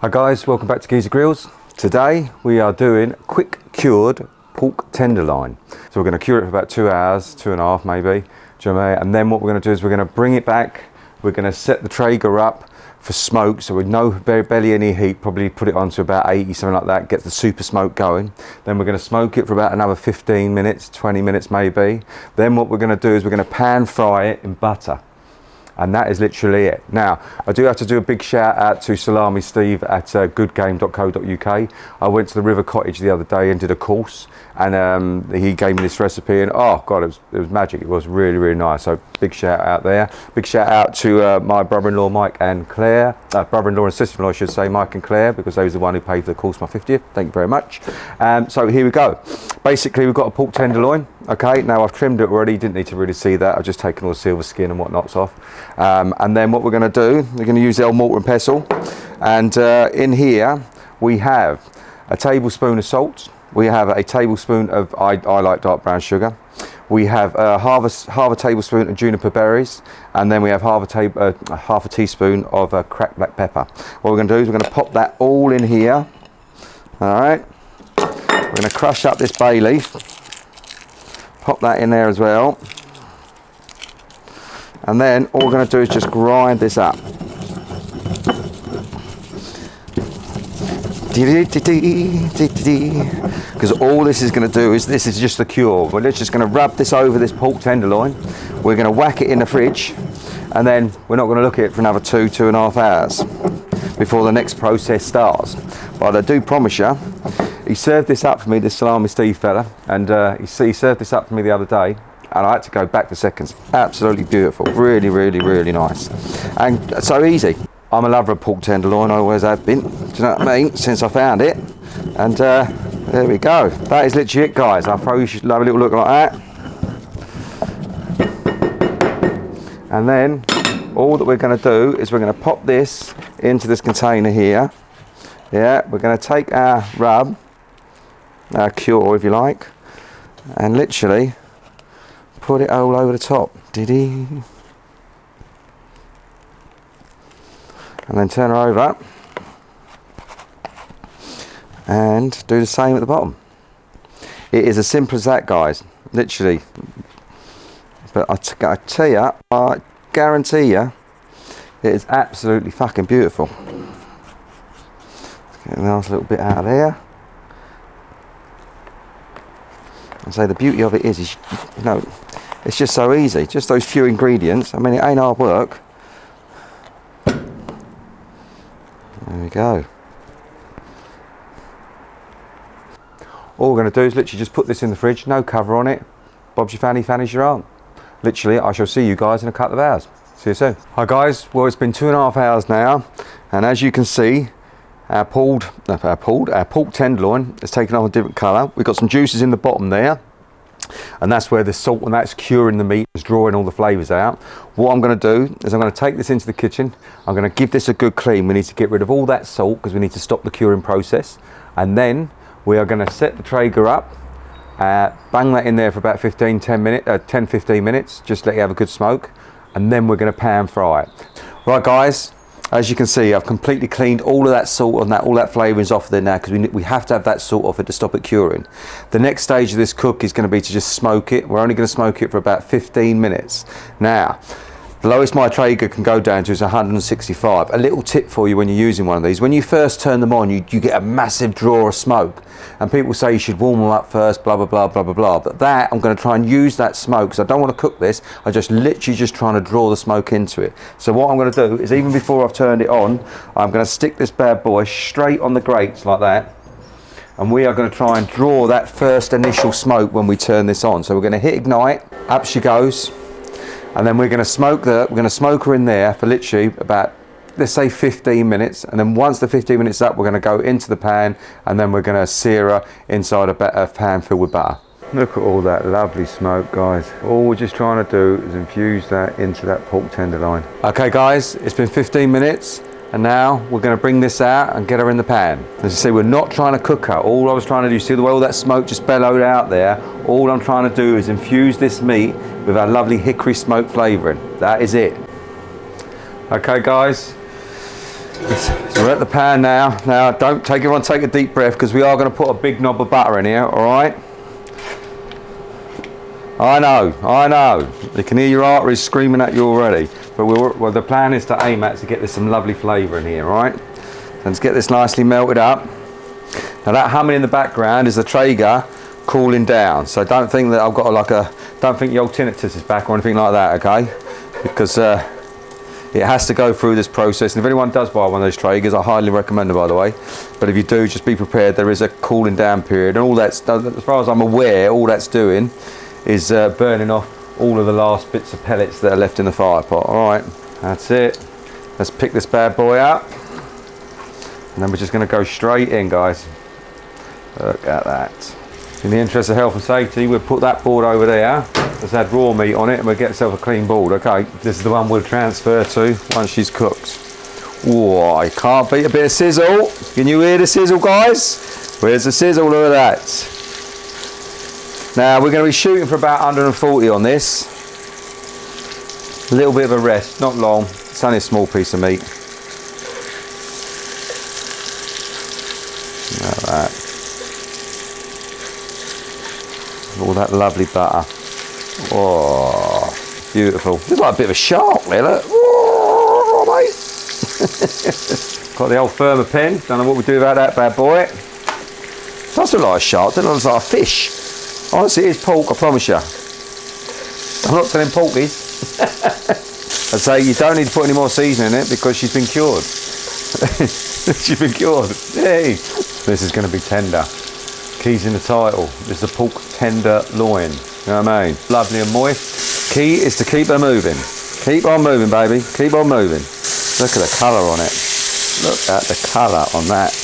Hi guys, welcome back to Geezer Grills. Today we are doing quick cured pork tenderloin. So we're going to cure it for about 2 hours, 2.5 maybe. Do you know what I mean? And then what we're going to do is we're going to bring it back. We're going to set the Traeger up for smoke, so with no barely any heat. Probably put it on to about 80, something like that. Get the super smoke going. Then we're going to smoke it for about another 15 minutes, 20 minutes maybe. Then what we're going to do is we're going to pan fry it in butter. And that is literally it. Now, I do have to do a big shout out to Salami Steve at goodgame.co.uk. I went to the River Cottage the other day and did a course, and he gave me this recipe, and oh God, it was magic. It was really, really nice. So big shout out there. Big shout out to my brother-in-law Mike and Claire, brother-in-law and sister-in-law I should say, Mike and Claire, because they was the one who paid for the course my 50th. Thank you very much. So here we go. Basically, we've got a pork tenderloin. Okay, now I've trimmed it already, didn't need to really see that. I've just taken all the silver skin and whatnot's off. And then what we're going to do, we're going to use the old mortar and pestle. And in here, we have a tablespoon of salt. We have a tablespoon of, I like dark brown sugar. We have half a tablespoon of juniper berries. And then we have half a teaspoon of cracked black pepper. What we're going to do is we're going to pop that all in here. All right. We're going to crush up this bay leaf. Pop that in there as well. And then all we're going to do is just grind this up. Because all this is going to do is, this is just the cure. We're just going to rub this over this pork tenderloin. We're going to whack it in the fridge, and then we're not going to look at it for another 2.5 hours before the next process starts. But I do promise you, he served this up for me, this Salami Steve fella, and he served this up for me the other day, and I had to go back for seconds. Absolutely beautiful, really, really, really nice, and so easy. I'm a lover of pork tenderloin, I always have been, do you know what I mean, since I found it, and there we go. That is literally it, guys. I throw you should have a little look like that, and then all that we're going to do is we're going to pop this into this container here. Yeah, we're going to take our rub, our cure if you like, and literally put it all over the top. And then turn her over and do the same at the bottom. It is as simple as that, guys, literally. But I tell you, I guarantee you, it is absolutely fucking beautiful. Let's get a nice little bit out of there. And so the beauty of it is, you know, it's just so easy. Just those few ingredients. I mean, it ain't hard work. There we go. All we're going to do is literally just put this in the fridge, no cover on it. Bob's your fanny, fanny's your aunt. Literally, I shall see you guys in a couple of hours. See you soon. Hi guys, well it's been 2.5 hours now, and as you can see, our pork tenderloin has taken on a different colour. We've got some juices in the bottom there, and that's where the salt and that's curing the meat, is drawing all the flavours out. What I'm going to do is I'm going to take this into the kitchen. I'm going to give this a good clean. We need to get rid of all that salt because we need to stop the curing process, and then we are going to set the Traeger up, bang that in there for about 10-15 minutes, just let it have a good smoke, and then we're going to pan fry it. Right guys, as you can see, I've completely cleaned all of that salt and all that flavourings off there now, because we have to have that salt off it to stop it curing. The next stage of this cook is going to be to just smoke it. We're only going to smoke it for about 15 minutes. Now, the lowest my Traeger can go down to is 165. A little tip for you when you're using one of these: when you first turn them on, you get a massive draw of smoke, and people say you should warm them up first, blah blah blah blah blah blah. But that, I'm going to try and use that smoke, because I don't want to cook this. I just literally just trying to draw the smoke into it. So what I'm going to do is, even before I've turned it on, I'm going to stick this bad boy straight on the grates like that, and we are going to try and draw that first initial smoke when we turn this on. So we're going to hit ignite, up she goes. And then we're going to smoke her in there for literally about, let's say 15 minutes. And then once the 15 minutes up, we're going to go into the pan, and then we're going to sear her inside a pan filled with butter. Look at all that lovely smoke, guys. All we're just trying to do is infuse that into that pork tenderloin. Okay guys, it's been 15 minutes. And now we're going to bring this out and get her in the pan. As you see, we're not trying to cook her. All I was trying to do, see the way all that smoke just bellowed out there? All I'm trying to do is infuse this meat with our lovely hickory smoke flavouring. That is it. Okay guys, So we're at the pan now. Now, don't take everyone take a deep breath because we are going to put a big knob of butter in here. All right. I know. You can hear your arteries screaming at you already. But well, the plan is to aim at to get this some lovely flavour in here. All right. So let's get this nicely melted up. Now that humming in the background is the Traeger cooling down. So don't think that I've got don't think the old tinnitus is back or anything like that, okay? Because it has to go through this process. And if anyone does buy one of those Traegers, I highly recommend it, by the way. But if you do, just be prepared. There is a cooling down period. And all that's, as far as I'm aware, all that's doing is burning off all of the last bits of pellets that are left in the fire pot. All right, that's it. Let's pick this bad boy up. And then we're just going to go straight in, guys. Look at that. In the interest of health and safety, we'll put that board over there. Let's add raw meat on it and we'll get ourselves a clean board. Okay, this is the one we'll transfer to once she's cooked. Whoa, I can't beat a bit of sizzle. Can you hear the sizzle, guys? Where's the sizzle? Look at that. Now, we're going to be shooting for about 140 on this. A little bit of a rest, not long. It's only a small piece of meat. Look at that. All that lovely butter. Oh, beautiful. Looks like a bit of a shark there, look. Oh, mate. Got the old firmer pen. Don't know what we do about that bad boy. Doesn't look like a shark, doesn't look like a fish. Honestly, it is pork, I promise you. I'm not telling porkies. I'd say you don't need to put any more seasoning in it because she's been cured. She's been cured. Hey. This is going to be tender. Key's in the title. This is a pork tenderloin. You know what I mean? Lovely and moist. Key is to keep her moving. Keep on moving, baby. Keep on moving. Look at the colour on it. Look at the colour on that.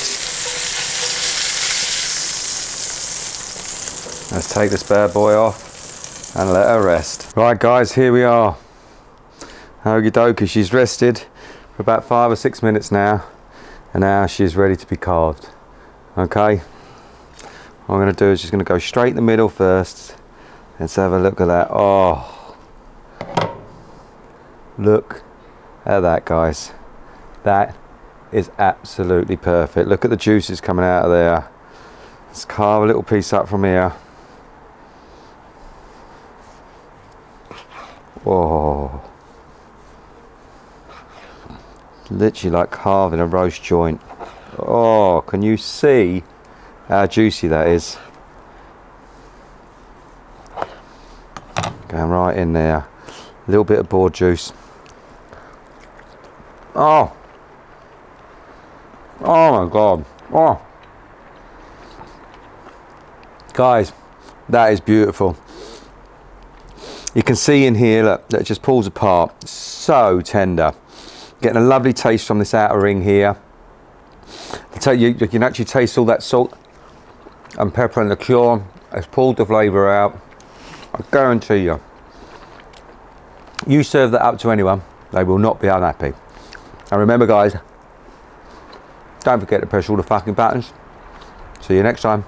Let's take this bad boy off and let her rest. Right, guys, here we are. Okie dokie, she's rested for about 5 or 6 minutes now, and now she's ready to be carved. Okay, what I'm going to do is just going to go straight in the middle first. Let's have a look at that. Oh, look at that, guys. That is absolutely perfect. Look at the juices coming out of there. Let's carve a little piece up from here. Oh, literally like carving a roast joint. Oh, can you see how juicy that is? Going right in there. A little bit of boar juice. Oh, oh my God. Oh, guys, that is beautiful. You can see in here, look, that it just pulls apart. So tender. Getting a lovely taste from this outer ring here. You can actually taste all that salt and pepper and liqueur. It's pulled the flavour out. I guarantee you. You serve that up to anyone, they will not be unhappy. And remember, guys, don't forget to press all the fucking buttons. See you next time.